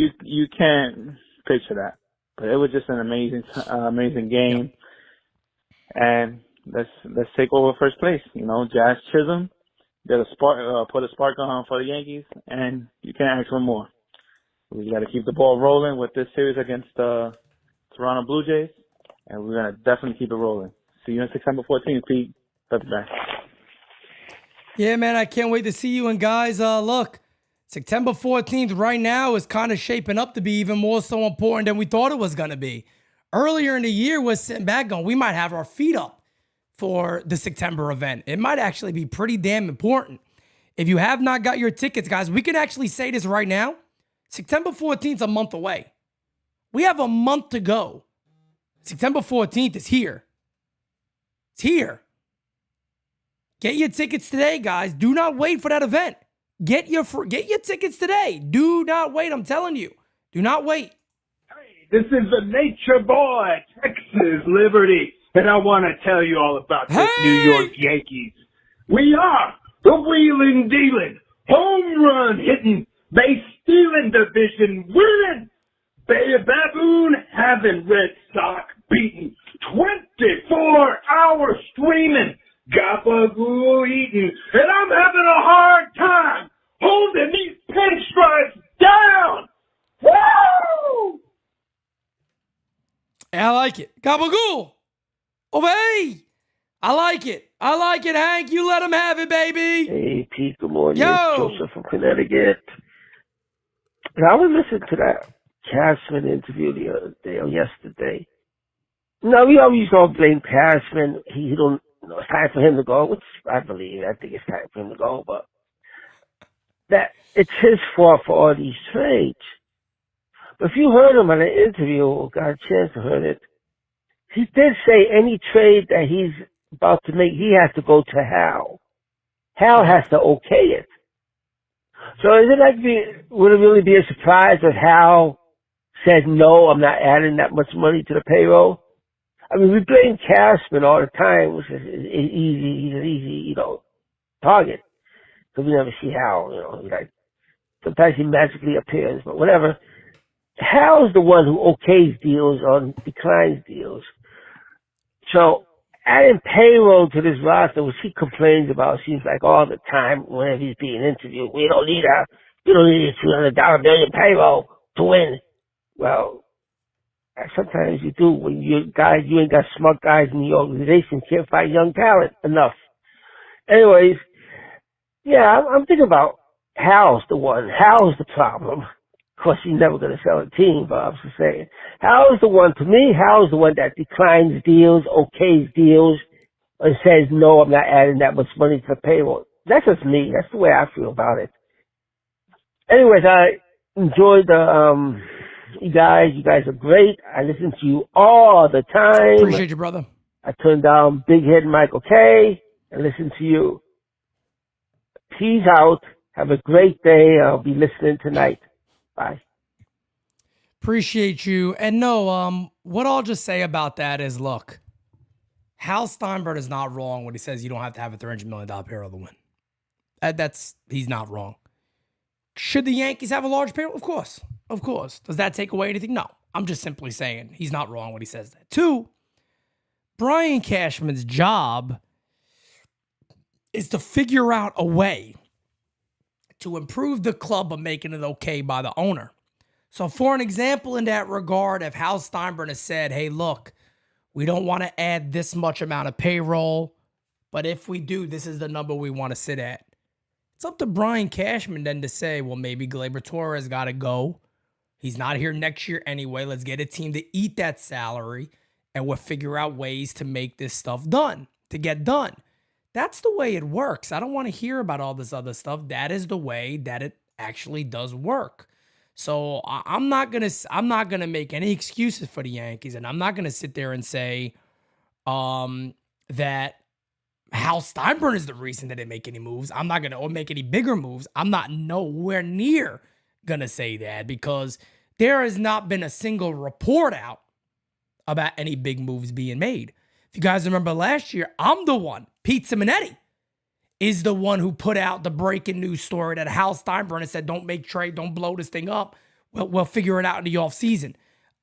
picture that. But it was just an amazing game. And let's take over first place. Jazz Chisholm put a spark on for the Yankees, and you can't ask for more. We got to keep the ball rolling with this series against the Toronto Blue Jays, and we're gonna definitely keep it rolling. See you on September 14th, Pete. Bye. Yeah, man, I can't wait to see you. And guys, look, September 14th right now is kind of shaping up to be even more so important than we thought it was going to be. Earlier in the year, we're sitting back going, we might have our feet up for the September event. It might actually be pretty damn important. If you have not got your tickets, guys, we can actually say this right now. September 14th is a month away. We have a month to go. September 14th is here. It's here. Get your tickets today, guys. Do not wait for that event. Get your tickets today. Do not wait. I'm telling you. Do not wait. Hey, this is the Nature Boy, Texas Liberty, and I want to tell you all about this New York Yankees. We are the wheeling, dealing, home run hitting, base stealing division winning, Bay Baboon having Red Sox beating, 24-hour streaming, gabagool eating, and I'm having a hard time holding these pinstripes down. Woo! I like it. Gabagool. Obey. I like it. I like it, Hank. You let him have it, baby. Hey, Pete. Good morning. Yo. It's Joseph from Connecticut. I was listening to that Cashman interview the other day or yesterday. No, we always don't blame Cashman. He don't. It's time for him to go, which I believe. I think it's time for him to go, but that it's his fault for all these trades. But if you heard him on an interview or got a chance to hear it, he did say any trade that he's about to make, he has to go to Hal. Hal has to okay it. So is it would it really be a surprise if Hal said, no, I'm not adding that much money to the payroll? I mean, we blame Cashman all the time, which is easy. He's an easy, target. Because we never see Hal, sometimes he magically appears, but whatever. Hal's the one who okays deals or declines deals. So, adding payroll to this roster, which he complains about, seems like all the time whenever he's being interviewed, we don't need a $200 million payroll to win. Well, sometimes you do. When you ain't got smart guys in the organization, can't find young talent enough. Anyways, yeah, I'm thinking about Hal's the one. Hal's the problem. Of course, he's never going to sell a team, but I'm just saying. Hal's the one, to me, Hal's the one that declines deals, okays deals, and says, no, I'm not adding that much money to the payroll. That's just me. That's the way I feel about it. Anyways, I enjoyed you guys are great. I listen to you all the time. Appreciate you, brother. I turned down Big Head Michael K and listen to you. Peace out. Have a great day. I'll be listening tonight. Bye. Appreciate you. And no, what I'll just say about that is, look, Hal Steinbrenner is not wrong when he says you don't have to have a $300 million payroll to win. He's not wrong. Should the Yankees have a large payroll? Of course. Of course. Does that take away anything? No. I'm just simply saying he's not wrong when he says that. 2, Brian Cashman's job is to figure out a way to improve the club but making it okay by the owner. So for an example in that regard, if Hal Steinbrenner said, hey, look, we don't want to add this much amount of payroll, but if we do, this is the number we want to sit at. It's up to Brian Cashman then to say, well, maybe Gleyber Torres got to go. He's not here next year anyway. Let's get a team to eat that salary, and we'll figure out ways to make this stuff done, to get done. That's the way it works. I don't want to hear about all this other stuff. That is the way that it actually does work. So I'm not gonna make any excuses for the Yankees, and I'm not gonna sit there and say that Hal Steinbrenner is the reason that they make any moves. I'm not gonna make any bigger moves. I'm not nowhere near gonna say that because there has not been a single report out about any big moves being made. If you guys remember last year, I'm the one, Pete Simonetti, is the one who put out the breaking news story that Hal Steinbrenner said, don't make trade, don't blow this thing up. We'll figure it out in the offseason.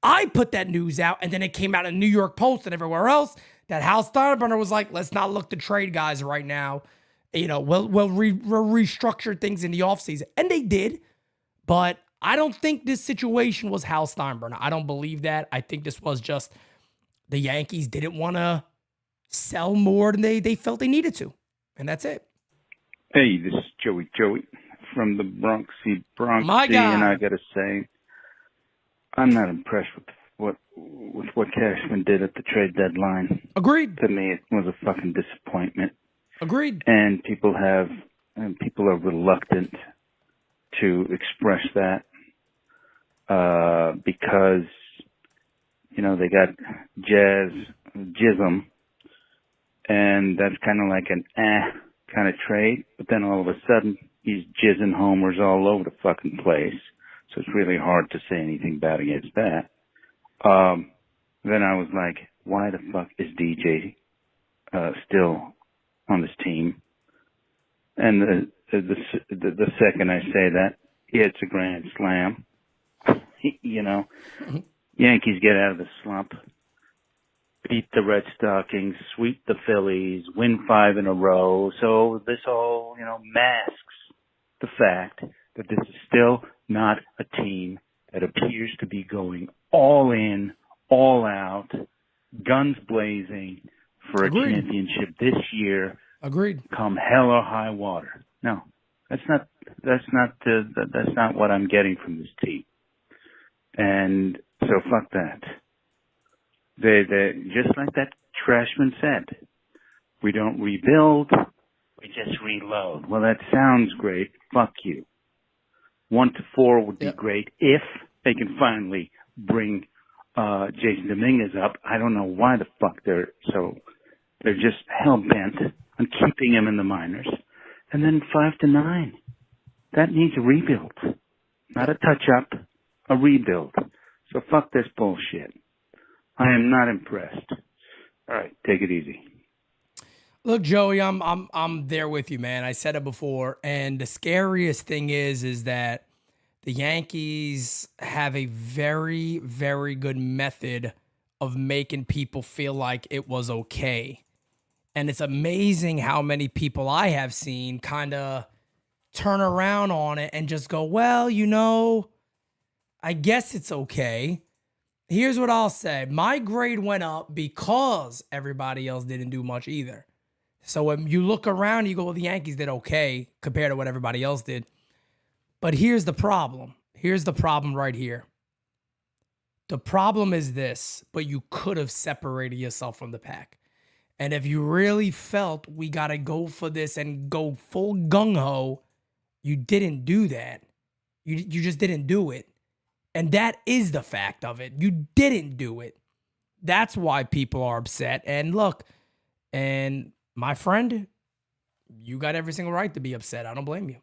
I put that news out, and then it came out in New York Post and everywhere else that Hal Steinbrenner was like, let's not look to trade guys right now. You know, we'll restructure things in the offseason. And they did, but I don't think this situation was Hal Steinbrenner. I don't believe that. I think this was just the Yankees didn't want to sell more than they felt they needed to. And that's it. Hey, this is Joey from the Bronx. My guy. And I got to say, I'm not impressed with what Cashman did at the trade deadline. Agreed. To me, it was a fucking disappointment. Agreed. And people are reluctant to express that because, you know, they got Chisholm, and that's kind of like an kind of trade. But then all of a sudden, he's jizzing homers all over the fucking place. So it's really hard to say anything bad against that. Then I was like, why the fuck is DJ still on this team? And the second I say that, it's a grand slam. You know, Yankees get out of the slump, beat the Red Stockings, sweep the Phillies, win 5 in a row. So this all, you know, masks the fact that this is still not a team that appears to be going all in, all out, guns blazing for a championship this year. Agreed. Come hell or high water. No, that's not what I'm getting from this team. And so fuck that. They just like that Trashman said, we don't rebuild, we just reload. Well, that sounds great. Fuck you. 1 to 4 would be great if they can finally bring Jason Dominguez up. I don't know why the fuck they're just hell bent on keeping him in the minors. And then 5 to 9, that needs a rebuild, not a touch up, a rebuild. So fuck this bullshit. I am not impressed. All right, take it easy. Look, Joey, I'm there with you, man. I said it before, and the scariest thing is that the Yankees have a very, very good method of making people feel like it was okay. And it's amazing how many people I have seen kind of turn around on it and just go, well, you know, I guess it's okay. Here's what I'll say. My grade went up because everybody else didn't do much either. So when you look around, you go, well, the Yankees did okay compared to what everybody else did. But here's the problem. Here's the problem right here. The problem is this, but you could have separated yourself from the pack. And if you really felt we got to go for this and go full gung-ho, you didn't do that. You just didn't do it. And that is the fact of it. You didn't do it. That's why people are upset. And look, and my friend, you got every single right to be upset. I don't blame you.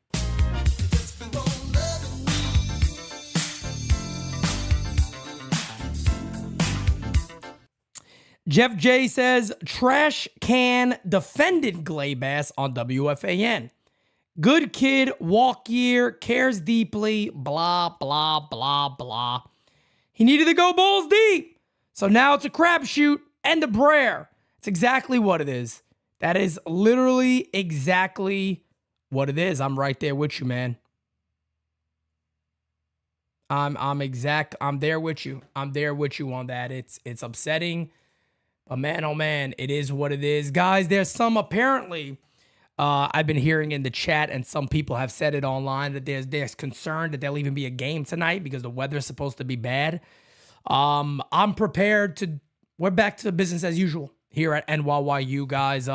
Jeff J says, Trash Can defended Glabass on WFAN. Good kid, walk year, cares deeply, blah, blah, blah, blah. He needed to go balls deep. So now it's a crapshoot and a prayer. It's exactly what it is. That is literally exactly what it is. I'm right there with you, man. I'm there with you. I'm there with you on that. It's upsetting. But man, oh man, it is what it is. Guys, there's some apparently I've been hearing in the chat, and some people have said it online, that there's concern that there'll even be a game tonight because the weather's supposed to be bad. I'm prepared to. We're back to business as usual here at NYYU, guys.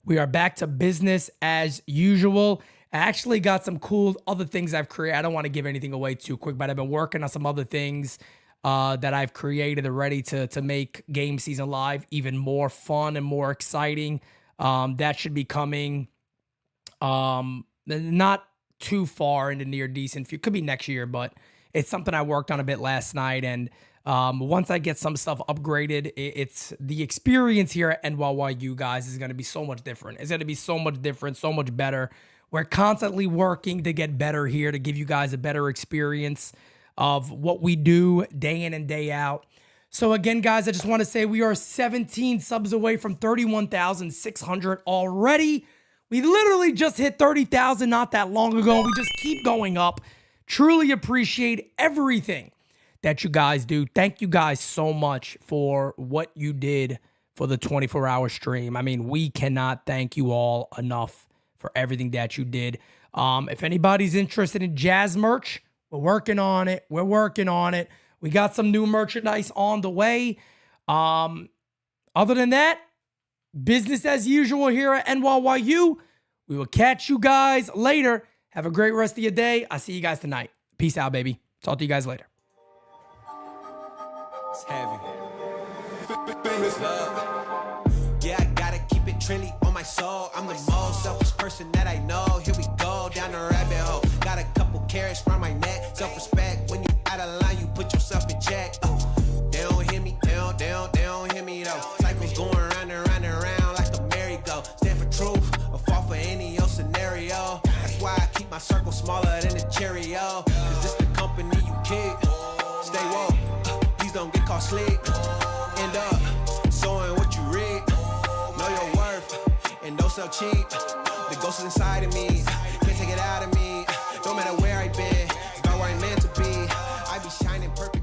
We are back to business as usual. I actually got some cool other things I've created. I don't want to give anything away too quick, but I've been working on some other things that I've created already to make Game Season Live even more fun and more exciting. That should be coming not too far in the near decent future. Could be next year, but it's something I worked on a bit last night. And once I get some stuff upgraded, it's the experience here at NYYU, guys, is going to be so much different. It's going to be so much different, so much better. We're constantly working to get better here, to give you guys a better experience of what we do day in and day out. So again, guys, I just want to say we are 17 subs away from 31,600 already. We literally just hit 30,000 not that long ago. We just keep going up. Truly appreciate everything that you guys do. Thank you guys so much for what you did for the 24-hour stream. I mean, we cannot thank you all enough for everything that you did. If anybody's interested in jazz merch, we're working on it. We're working on it. We got some new merchandise on the way. Other than that, business as usual here at NYYU. We will catch you guys later. Have a great rest of your day. I'll see you guys tonight. Peace out, baby. Talk to you guys later. It's heavy. Yeah, I gotta keep it trendy on my soul. I'm the most selfish person that I know. Here we go down the rabbit hole. Got a couple carrots around my neck. Self-respect. When you out of line, you put yourself in check. They don't hear me. They don't hear me though. Cycles going round and round and round like a merry-go. Stand for truth or fall for any old scenario. That's why I keep my circle smaller than a Cheerio. Cause it's the company you keep. Stay woke. Please don't get caught slick. End up sowing what you reap. Know your worth and don't sell cheap. The ghost is inside of me. Can't take it out of me. No matter where I've been.